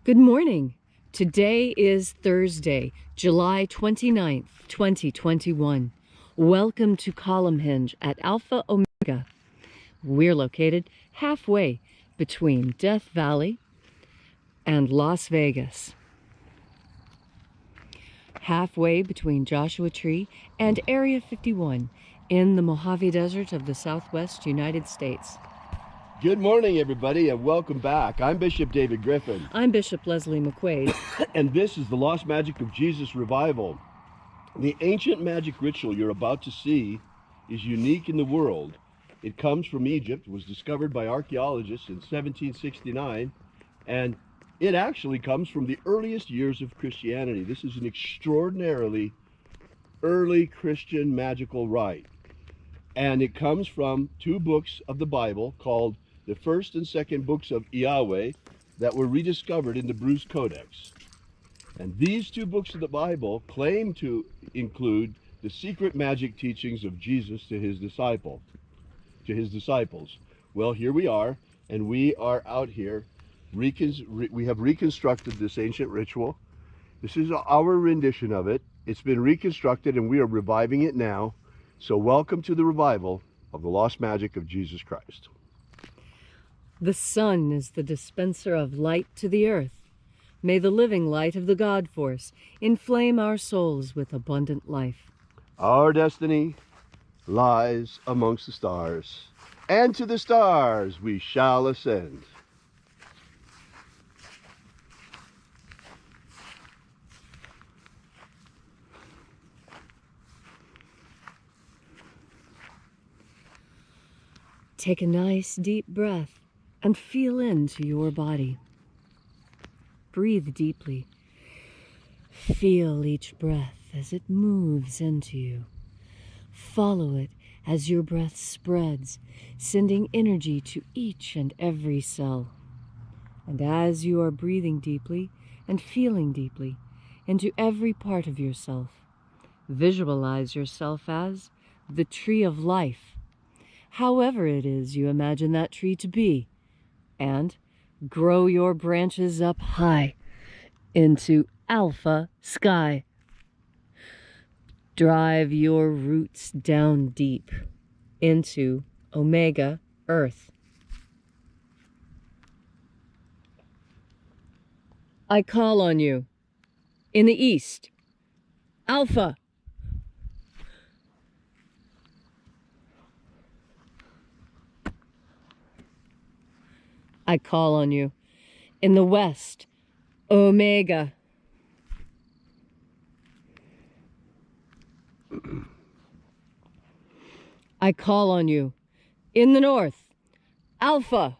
Good morning. Today is Thursday, July 29th, 2021. Welcome to Column Hinge at Alpha Omega. We're located halfway between Death Valley and Las Vegas. Halfway between Joshua Tree and Area 51 in the Mojave Desert of the Southwest United States. Good morning, everybody, and welcome back. I'm Bishop David Griffin. I'm Bishop Leslie McQuade. And this is the Lost Magic of Jesus Revival. The ancient magic ritual you're about to see is unique in the world. It comes from Egypt, was discovered by archaeologists in 1769, and it actually comes from the earliest years of Christianity. This is an extraordinarily early Christian magical rite. And it comes from two books of the Bible called the first and second books of Yahweh that were rediscovered in the Bruce Codex. And these two books of the Bible claim to include the secret magic teachings of Jesus to his disciples. Well, here we are, and we are out here. We have reconstructed this ancient ritual. This is our rendition of it. It's been reconstructed, and we are reviving it now. So welcome to the revival of the lost magic of Jesus Christ. The sun is the dispenser of light to the earth. May the living light of the God force inflame our souls with abundant life. Our destiny lies amongst the stars, and to the stars we shall ascend. Take a nice deep breath and feel into your body. Breathe deeply. Feel each breath as it moves into you. Follow it as your breath spreads, sending energy to each and every cell. And as you are breathing deeply and feeling deeply into every part of yourself, visualize yourself as the tree of life, however it is you imagine that tree to be, and grow your branches up high into alpha sky. Drive your roots down deep into omega earth. I call on you in the east, alpha. I call on you in the west, omega. I call on you in the north, alpha.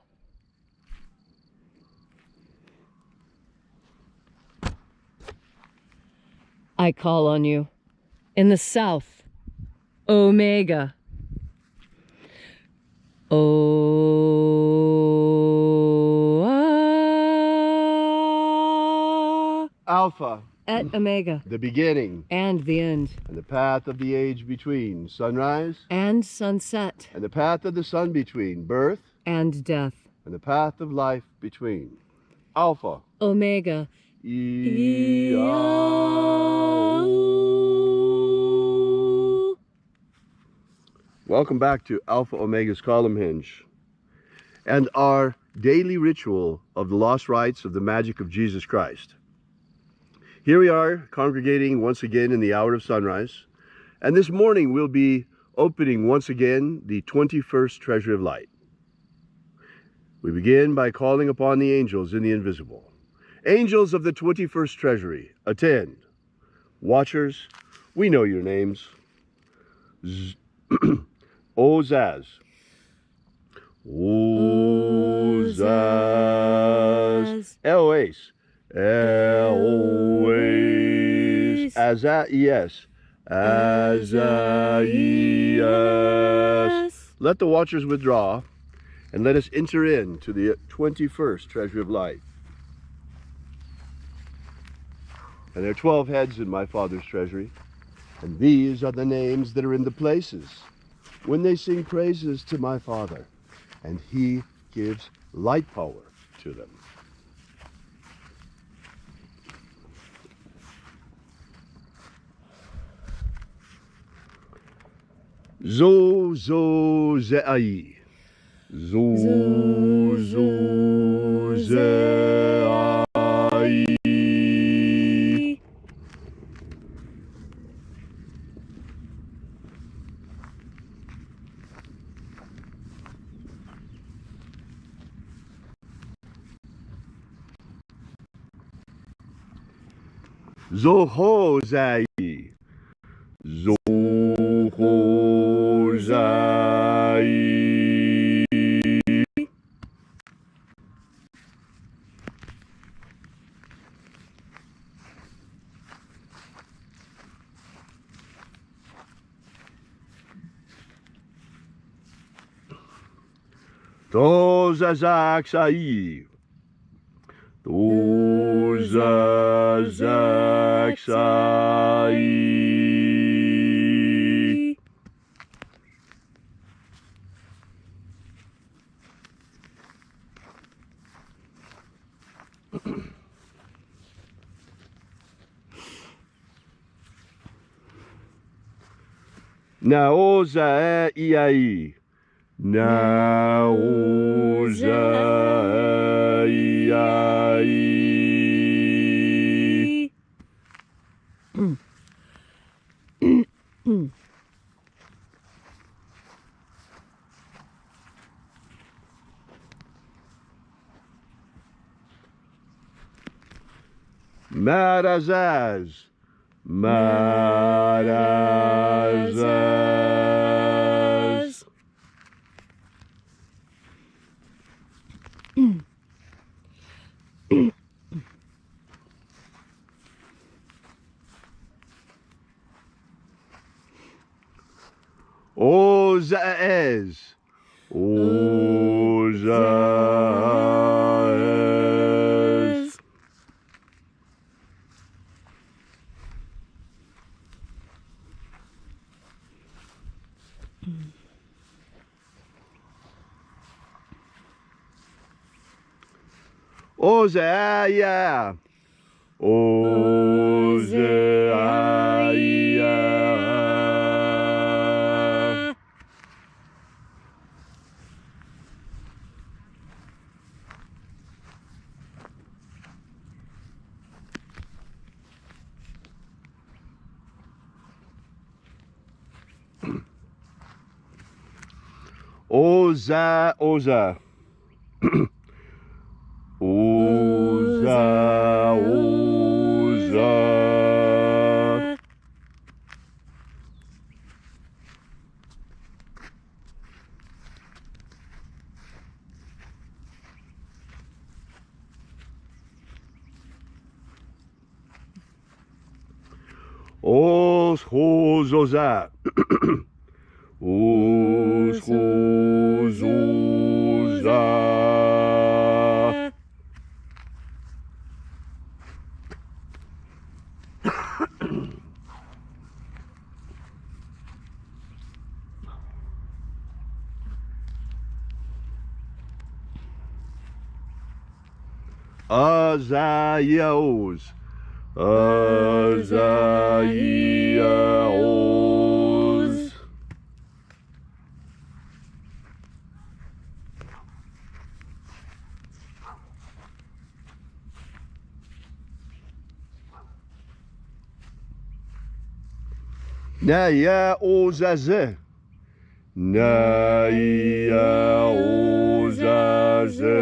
I call on you in the south, omega. Alpha. At omega. The beginning. And the end. And the path of the age between sunrise. And sunset. And the path of the sun between birth. And death. And the path of life between. Alpha. Omega. Welcome back to Alpha Omega's Column Hinge and our daily ritual of the lost rites of the magic of Jesus Christ. Here we are congregating once again in the hour of sunrise, and this morning we'll be opening once again the 21st Treasury of Light. We begin by calling upon the angels in the invisible. Angels of the 21st Treasury, attend. Watchers, we know your names. Ozaz. Ozaz. Eloise. Eloise. Azaias. Azaias. Let the watchers withdraw, and let us enter into the 21st Treasury of Light. And there are 12 heads in my Father's treasury, and these are the names that are in the places when they sing praises to my Father, and he gives light power to them. Zo zo zeai. Zo zo zeai. Zo ho zai. Zo ho zai. To zazak sai. To zazak sai. Naoza iai. Naoza iai. Marazaz. Marazaz. Ozaez. Ozaez. Ozaia. Ozaia. Oza, oza. Oza, oza. Os hozoza. Os hozoza. Azaios. Azaios. Naya ozaze. Naya ozaze.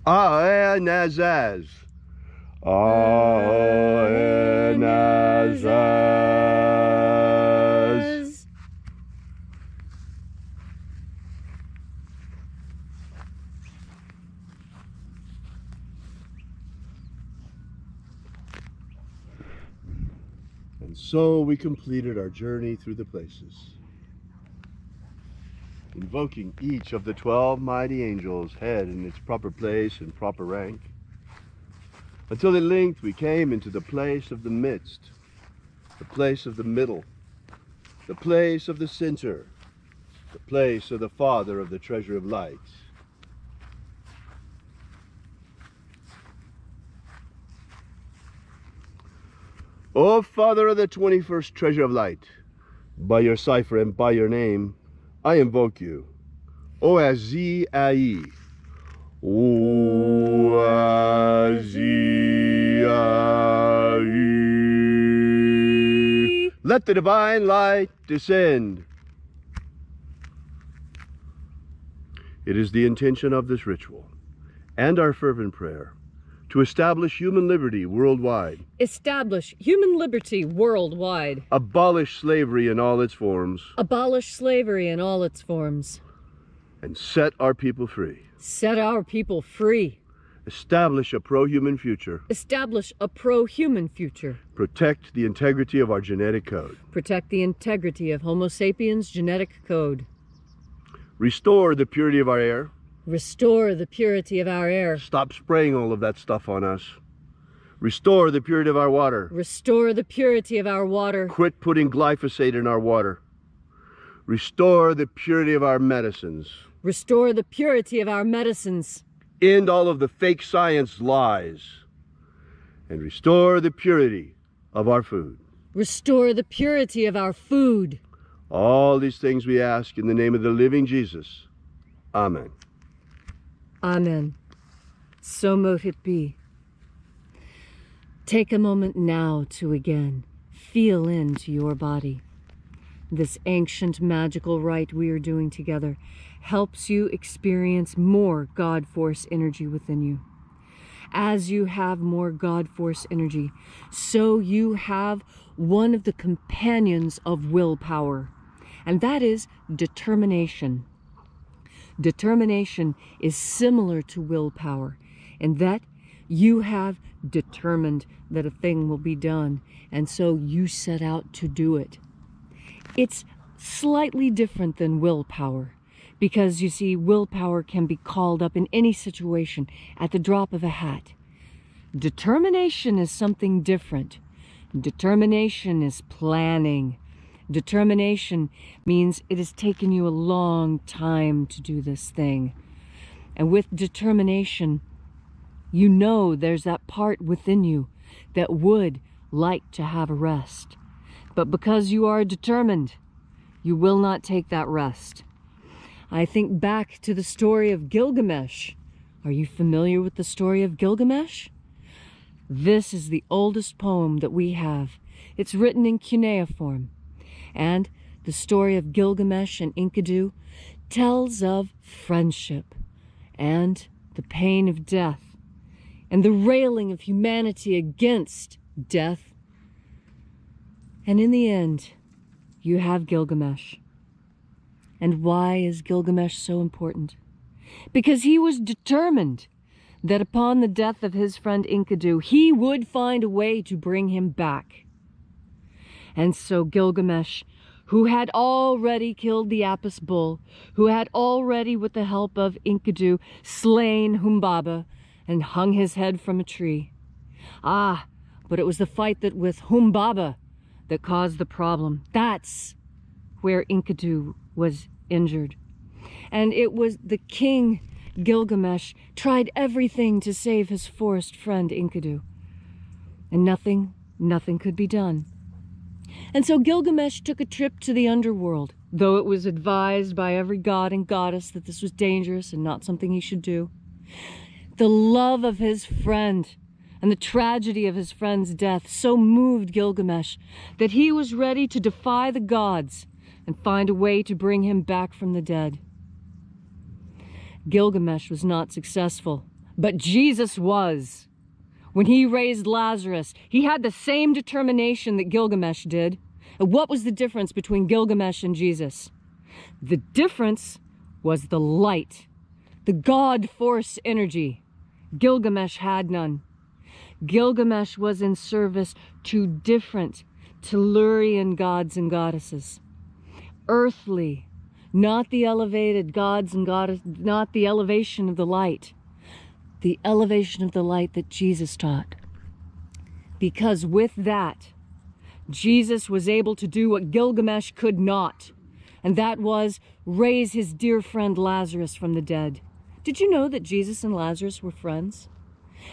Aenazaz. Aenazaz. And so we completed our journey through the places, invoking each of the 12 mighty angels' head in its proper place and proper rank, until at length we came into the place of the midst, the place of the middle, the place of the center, the place of the Father of the treasure of light. O Father of the 21st treasure of light, by your cipher and by your name, I invoke you. O Azii, O Azii. Let the divine light descend. It is the intention of this ritual and our fervent prayer to establish human liberty worldwide. Establish human liberty worldwide. Abolish slavery in all its forms. Abolish slavery in all its forms. And set our people free. Set our people free. Establish a pro-human future. Establish a pro-human future. Protect the integrity of our genetic code. Protect the integrity of Homo sapiens' genetic code. Restore the purity of our air. Restore the purity of our air. Stop spraying all of that stuff on us. Restore the purity of our water. Restore the purity of our water. Quit putting glyphosate in our water. Restore the purity of our medicines. Restore the purity of our medicines. End all of the fake science lies. And restore the purity of our food. Restore the purity of our food. All these things we ask in the name of the living Jesus. Amen. Amen. So mote it be. Take a moment now to again feel into your body. This ancient magical rite we are doing together helps you experience more God Force energy within you. As you have more God Force energy, so you have one of the companions of willpower, and that is determination. Determination is similar to willpower in that you have determined that a thing will be done, and so you set out to do it. It's slightly different than willpower because, you see, willpower can be called up in any situation at the drop of a hat. Determination is something different. Determination is planning. Determination means it has taken you a long time to do this thing. And with determination, you know there's that part within you that would like to have a rest. But because you are determined, you will not take that rest. I think back to the story of Gilgamesh. Are you familiar with the story of Gilgamesh? This is the oldest poem that we have. It's written in cuneiform. And the story of Gilgamesh and Enkidu tells of friendship and the pain of death and the railing of humanity against death. And in the end, you have Gilgamesh. And why is Gilgamesh so important? Because he was determined that upon the death of his friend Enkidu, he would find a way to bring him back. And so Gilgamesh, who had already killed the Apis bull, who had already, with the help of Enkidu, slain Humbaba and hung his head from a tree. But it was the fight with Humbaba that caused the problem. That's where Enkidu was injured. And it was the king, Gilgamesh, tried everything to save his forest friend Enkidu. And nothing could be done. And so Gilgamesh took a trip to the underworld, though it was advised by every god and goddess that this was dangerous and not something he should do. The love of his friend and the tragedy of his friend's death so moved Gilgamesh that he was ready to defy the gods and find a way to bring him back from the dead. Gilgamesh was not successful, but Jesus was. When he raised Lazarus, he had the same determination that Gilgamesh did. And what was the difference between Gilgamesh and Jesus? The difference was the light, the God Force energy. Gilgamesh had none. Gilgamesh was in service to different Tellurian gods and goddesses. Earthly, not the elevated gods and goddesses, not the elevation of the light. The elevation of the light that Jesus taught. Because with that, Jesus was able to do what Gilgamesh could not, and that was raise his dear friend Lazarus from the dead. Did you know that Jesus and Lazarus were friends?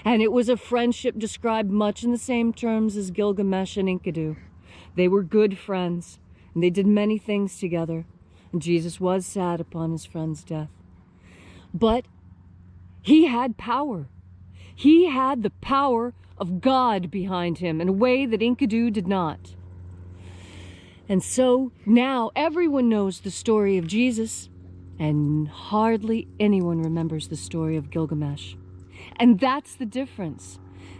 And it was a friendship described much in the same terms as Gilgamesh and Enkidu. They were good friends, and they did many things together, and Jesus was sad upon his friend's death. But he had power. He had the power of God behind him in a way that Enkidu did not. And so now everyone knows the story of Jesus, and hardly anyone remembers the story of Gilgamesh. And that's the difference.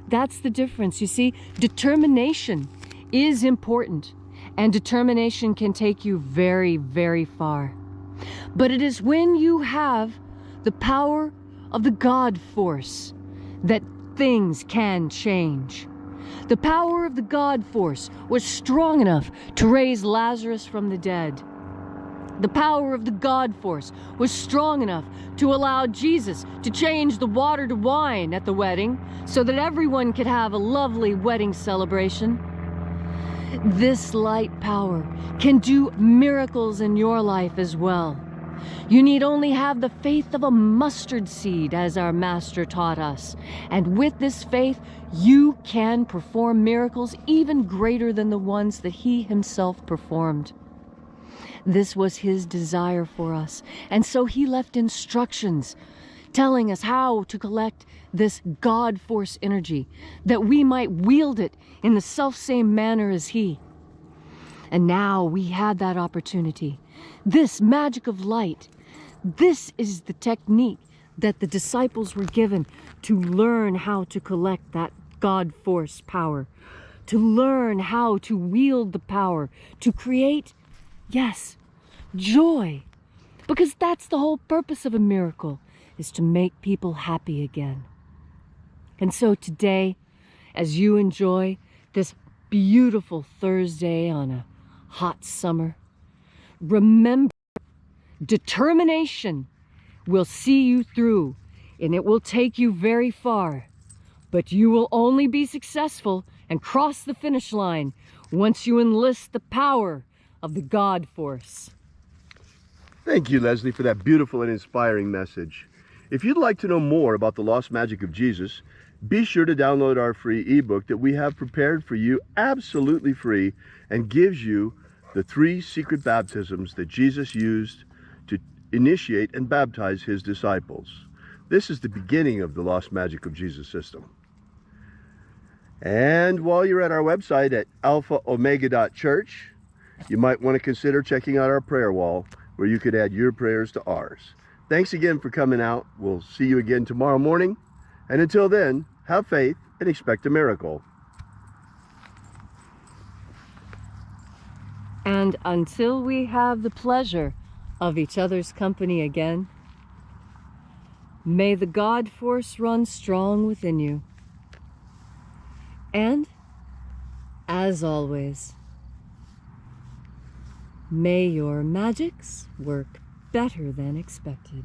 That's the difference. You see, determination is important, and determination can take you very, very far. But it is when you have the power of the God force that things can change. The power of the God force was strong enough to raise Lazarus from the dead. The power of the God force was strong enough to allow Jesus to change the water to wine at the wedding so that everyone could have a lovely wedding celebration. This light power can do miracles in your life as well. You need only have the faith of a mustard seed, as our master taught us. And with this faith, you can perform miracles even greater than the ones that he himself performed. This was his desire for us. And so he left instructions telling us how to collect this God force energy, that we might wield it in the selfsame manner as he. And now we had that opportunity. This magic of light, this is the technique that the disciples were given to learn how to collect that God force power, to learn how to wield the power, to create, yes, joy. Because that's the whole purpose of a miracle, is to make people happy again. And so today, as you enjoy this beautiful Thursday on a hot summer, remember, determination will see you through, and it will take you very far. But you will only be successful and cross the finish line once you enlist the power of the God force. Thank you, Leslie, for that beautiful and inspiring message. If you'd like to know more about the lost magic of Jesus, be sure to download our free ebook that we have prepared for you absolutely free and gives you the 3 secret baptisms that Jesus used to initiate and baptize his disciples. This is the beginning of the Lost Magic of Jesus system. And while you're at our website at alphaomega.church, you might want to consider checking out our prayer wall, where you could add your prayers to ours. Thanks again for coming out. We'll see you again tomorrow morning. And until then, have faith and expect a miracle. And until we have the pleasure of each other's company again, may the God force run strong within you. And, as always, may your magics work better than expected.